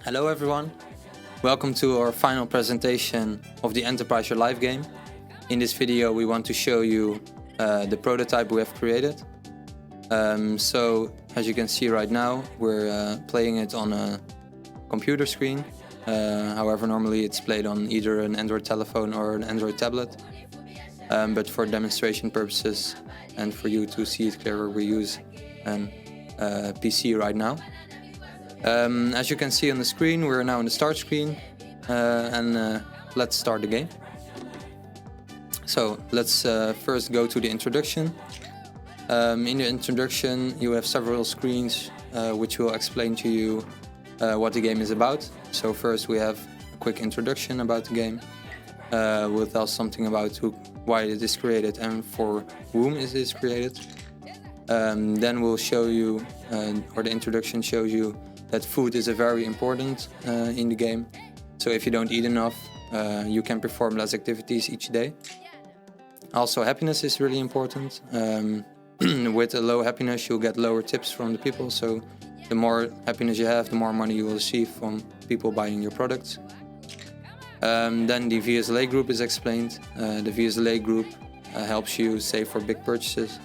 Hello everyone, welcome to our final presentation of the Enterprise Your Life game. In this video we want to show you the prototype we have created. So as you can see right now, we're playing it on a computer screen. However, normally it's played on either an Android telephone or an Android tablet. But for demonstration purposes and for you to see it clearer, we use an PC right now. As you can see on the screen, we're now on the start screen, and let's start the game. So let's first go to the introduction. In the introduction you have several screens which will explain to you what the game is about. So first we have a quick introduction about the game. We'll tell something about why it is created and for whom it is created. Then we'll show you, or the introduction shows you, that food is very important in the game. So if you don't eat enough, you can perform less activities each day. Also, happiness is really important. With a low happiness, you'll get lower tips from the people. So the more happiness you have, the more money you will receive from people buying your products. Then the VSLA group is explained. The VSLA group helps you save for big purchases.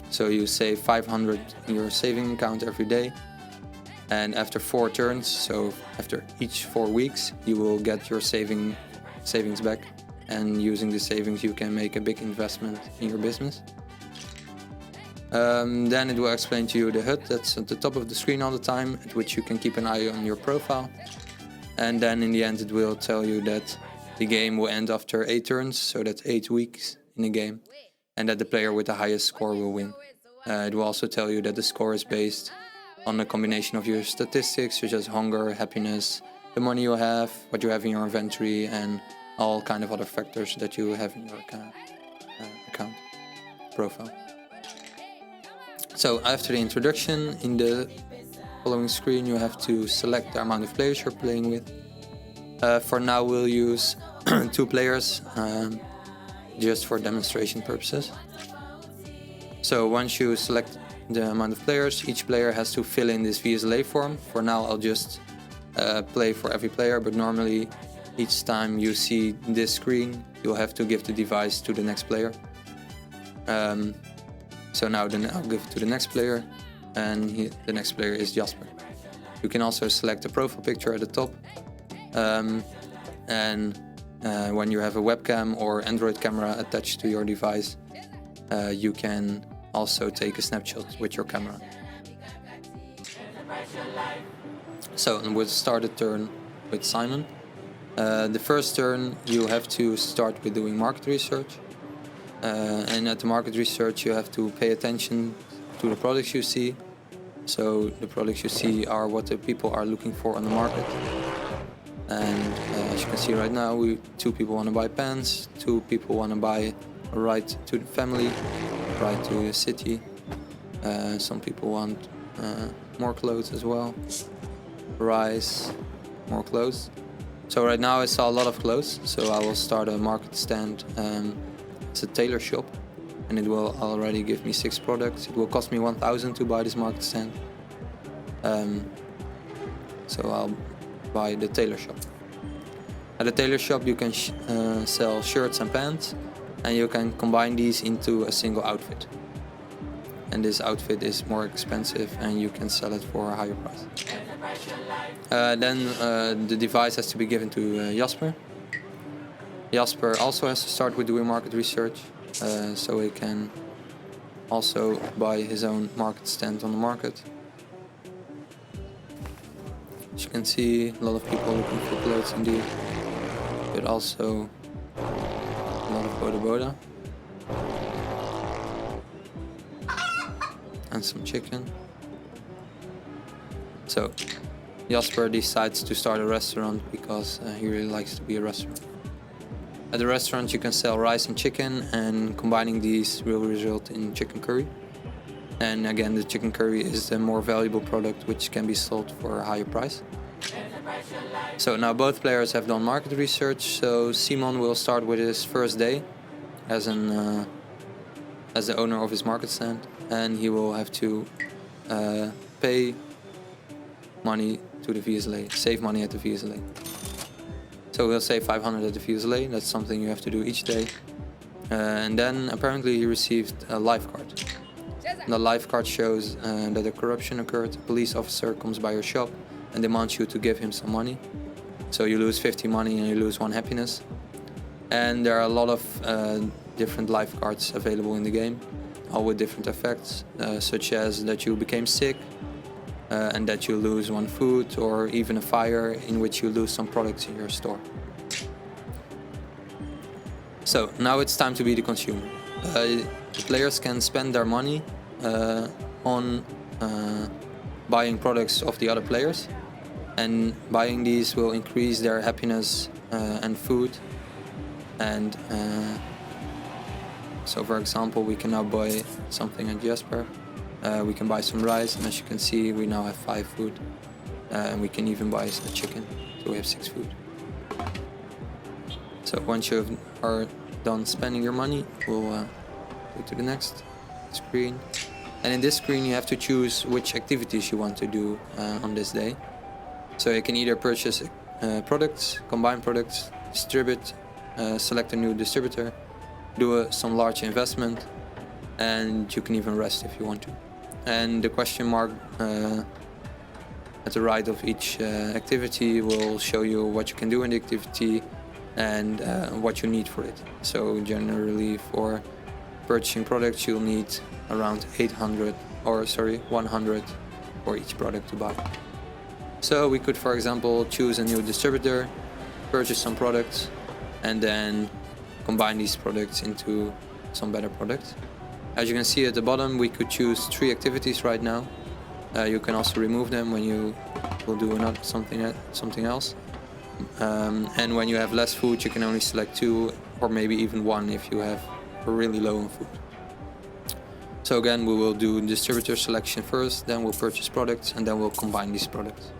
So you save 500 in your saving account every day. And after 4 turns, so after each 4 weeks, you will get your savings back. And using the savings, you can make a big investment in your business. Then it will explain to you the Hutte that's at the top of the screen all the time, at which you can keep an eye on your profile. And then in the end, it will tell you that the game will end after 8 turns, so that's 8 weeks in the game, and that the player with the highest score will win. It will also tell you that the score is based on a combination of your statistics, such as hunger, happiness, the money you have, what you have in your inventory, and all kind of other factors that you have in your account profile. So after the introduction, in the following screen you have to select the amount of players you're playing with. For now we'll use 2 players, just for demonstration purposes. So once you select the amount of players, each player has to fill in this VSLA form. For now I'll just play for every player, but normally each time you see this screen you'll have to give the device to the next player. So now then I'll give it to the next player, and the next player is Jasper. You can also select a profile picture at the top, and when you have a webcam or Android camera attached to your device, you can also take a snapshot with your camera. So we'll start a turn with Simon. The first turn you have to start with doing market research. And at the market research you have to pay attention to the products you see. So the products you see are what the people are looking for on the market. And as you can see right now, 2 people want to buy pants, 2 people want to buy a ride to the family, ride to the city. Some people want more clothes as well, rice, more clothes. So right now I saw a lot of clothes, so I will start a market stand. It's a tailor shop, and it will already give me 6 products. It will cost me 1,000 to buy this market stand. So I'll buy the tailor shop. At the tailor shop you can sell shirts and pants, and you can combine these into a single outfit. And this outfit is more expensive and you can sell it for a higher price. Then the device has to be given to Jasper. Jasper also has to start with doing market research, so he can also buy his own market stand on the market. As you can see, a lot of people looking for clothes indeed, but also a lot of boda boda and some chicken. So Jasper decides to start a restaurant because he really likes to be a restaurant. At the restaurant you can sell rice and chicken, and combining these will result in chicken curry. And again, the chicken curry is the more valuable product which can be sold for a higher price. So now both players have done market research, so Simon will start with his first day as the owner of his market stand, and he will have to pay money to the VSLA, save money at the VSLA. So we'll save 500 at the VSLA, that's something you have to do each day. And then apparently he received a life card. The life card shows that a corruption occurred. A police officer comes by your shop and demands you to give him some money. So you lose 50 money and you lose 1 happiness. And there are a lot of different life cards available in the game, all with different effects, such as that you became sick and that you lose 1 food, or even a fire in which you lose some products in your store. So now it's time to be the consumer. The players can spend their money on buying products of the other players, and buying these will increase their happiness and food. And so for example, we can now buy something at Jasper. We can buy some rice, and as you can see, we now have 5 food. And we can even buy some chicken, so we have 6 food. So once you are done spending your money, we'll go to the next screen. And in this screen you have to choose which activities you want to do on this day. So you can either purchase products, combine products, distribute, select a new distributor, do some large investment, and you can even rest if you want to. And the question mark at the right of each activity will show you what you can do in the activity and what you need for it. So generally for purchasing products you'll need around 100 for each product to buy. So we could, for example, choose a new distributor, purchase some products, and then combine these products into some better products. As you can see at the bottom, we could choose 3 activities right now. You can also remove them when you will do something else. And when you have less food, you can only select 2 or maybe even 1 if you have really low on food. So again, we will do distributor selection first, then we'll purchase products, and then we'll combine these products.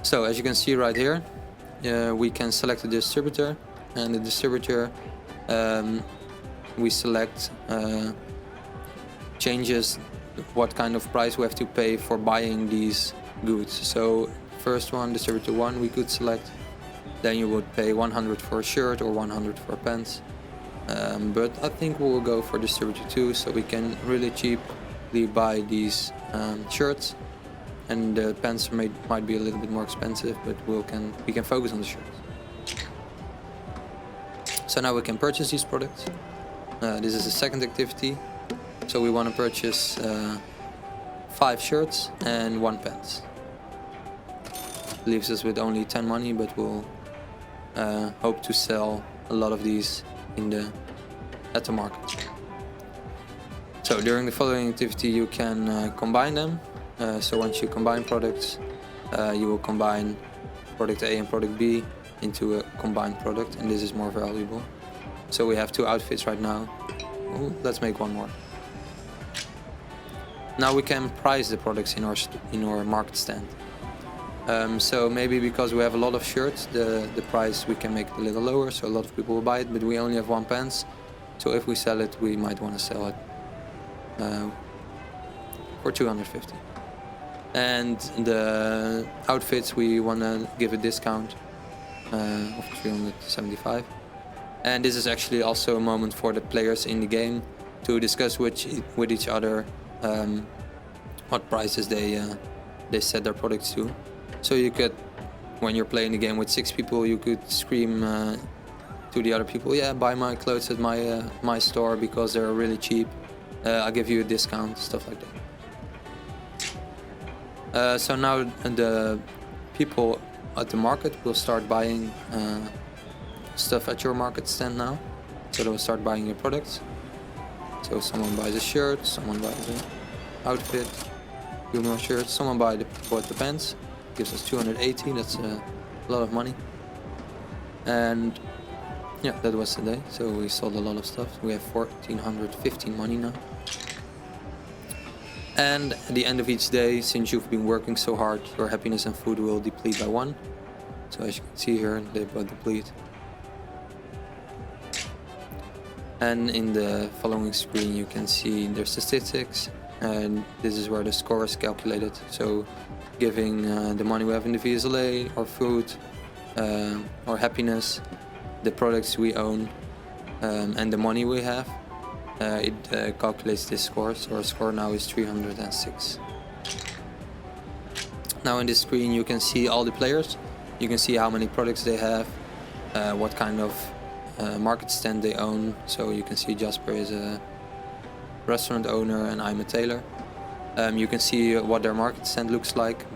So as you can see right here, we can select a distributor, and the distributor we select changes what kind of price we have to pay for buying these goods. So first one, distributor 1, we could select. Then you would pay 100 for a shirt or 100 for pants. But I think we will go for distributor 2, so we can really cheaply buy these shirts. And the pants might be a little bit more expensive, but we can focus on the shirts. So now we can purchase these products. This is the second activity. So we want to purchase 5 shirts and 1 pants. Leaves us with only 10 money, but we'll hope to sell a lot of these at the market. So during the following activity you can combine them. So once you combine products, you will combine product A and product B into a combined product, and this is more valuable. So we have 2 outfits right now. Ooh, let's make 1 more. Now we can price the products in our market stand. So maybe because we have a lot of shirts, the price we can make it a little lower, so a lot of people will buy it, but we only have 1 pants. So if we sell it, we might want to sell it for 250. And the outfits, we want to give a discount of 375. And this is actually also a moment for the players in the game to discuss with each other what prices they set their products to. So you could, when you're playing the game with 6 people, you could scream to the other people, yeah, buy my clothes at my store because they're really cheap. I'll give you a discount, stuff like that. So now the people at the market will start buying stuff at your market stand now. So they'll start buying your products. So someone buys a shirt, someone buys an outfit, a few more shirts, someone bought the pants. Gives us 280, that's a lot of money. And yeah, that was the day. So we sold a lot of stuff. We have 1,415 money now. And at the end of each day, since you've been working so hard, your happiness and food will deplete by 1. So as you can see here, they both deplete. And in the following screen you can see their statistics, and this is where the score is calculated. So giving the money we have in the VSLA, our food, our happiness, the products we own, and the money we have, it calculates this score. So our score now is 306. Now in this screen you can see all the players. You can see how many products they have, what kind of market stand they own. So you can see Jasper is a restaurant owner and I'm a tailor. You can see what their market stand looks like,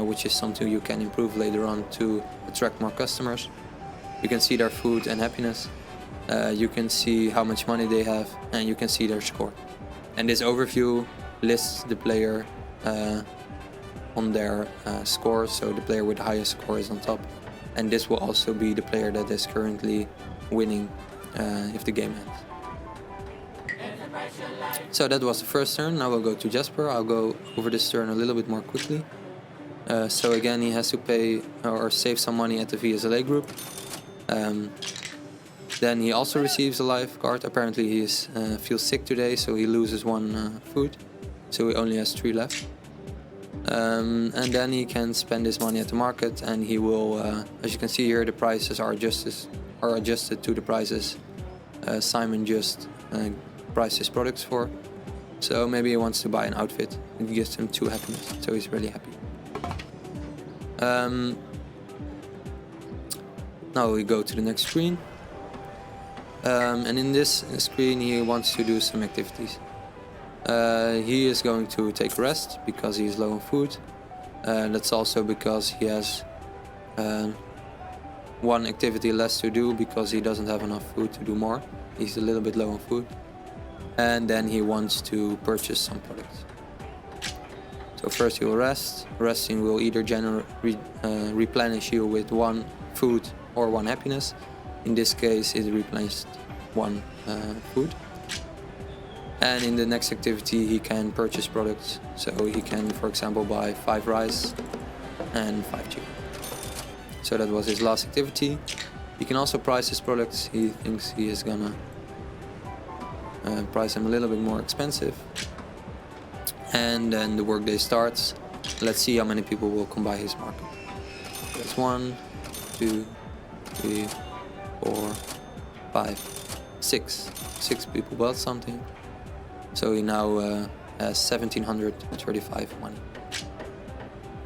which is something you can improve later on to attract more customers. You can see their food and happiness. You can see how much money they have, and you can see their score. And this overview lists the player on their score, so the player with the highest score is on top. And this will also be the player that is currently winning if the game ends. So that was the first turn. Now we'll go to Jasper. I'll go over this turn a little bit more quickly. So again, he has to pay or save some money at the VSLA group. Then he also receives a life card. Apparently he feels sick today, so he loses one food. So he only has 3 left. And then he can spend his money at the market, and he will, as you can see here, the prices are adjusted to the prices Simon just priced his products for. So maybe he wants to buy an outfit. It gives him 2 happiness, so he's really happy. Now we go to the next screen. And in this screen he wants to do some activities. He is going to take a rest because he is low on food. That's also because he has one activity less to do because he doesn't have enough food to do more. He's a little bit low on food. And then he wants to purchase some products. So first he will rest. Resting will either replenish you with 1 food or 1 happiness. In this case it replenished 1 food. And in the next activity he can purchase products. So he can, for example, buy 5 rice and 5 chicken. So that was his last activity. He can also price his products. He thinks he is gonna price them a little bit more expensive. And then the workday starts. Let's see how many people will come by his market. That's 1, 2, 3, 4, 5, 6. 6 people bought something. So he now has 1735 money.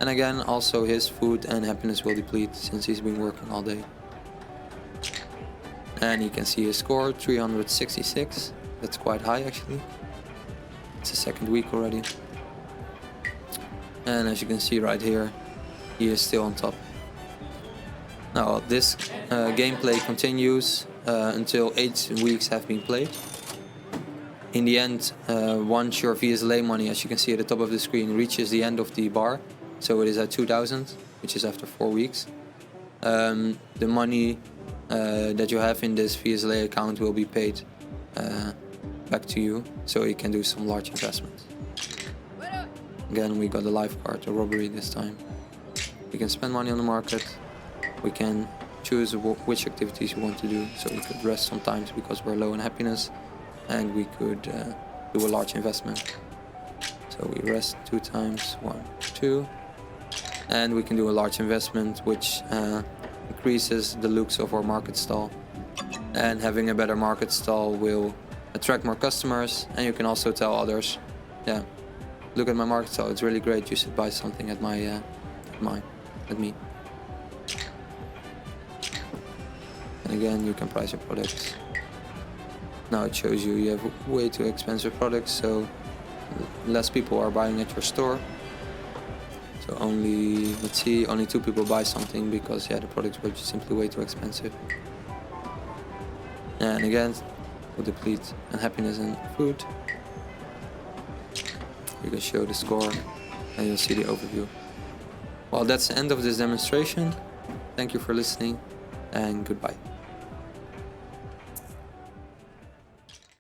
And again, also his food and happiness will deplete since he's been working all day. And you can see his score, 366. That's quite high actually. It's the 2nd week already. And as you can see right here, he is still on top. Now this gameplay continues until 8 weeks have been played. In the end, once your VSLA money, as you can see at the top of the screen, reaches the end of the bar, so it is at 2000, which is after 4 weeks, the money that you have in this VSLA account will be paid back to you, so you can do some large investments. Again, we got a life card, a robbery this time. We can spend money on the market. We can choose which activities we want to do, so we could rest sometimes because we're low in happiness, and we could do a large investment. So we rest 2 times, 1, 2, and we can do a large investment which increases the looks of our market stall. And having a better market stall will attract more customers, and you can also tell others, yeah, look at my market stall, it's really great, you should buy something at me. And again, you can price your products. Now it shows you have way too expensive products, so less people are buying at your store. So only, let's see, only 2 people buy something because the products were just simply way too expensive. And again, we'll deplete unhappiness and food. You can show the score and you'll see the overview. Well, that's the end of this demonstration. Thank you for listening and goodbye.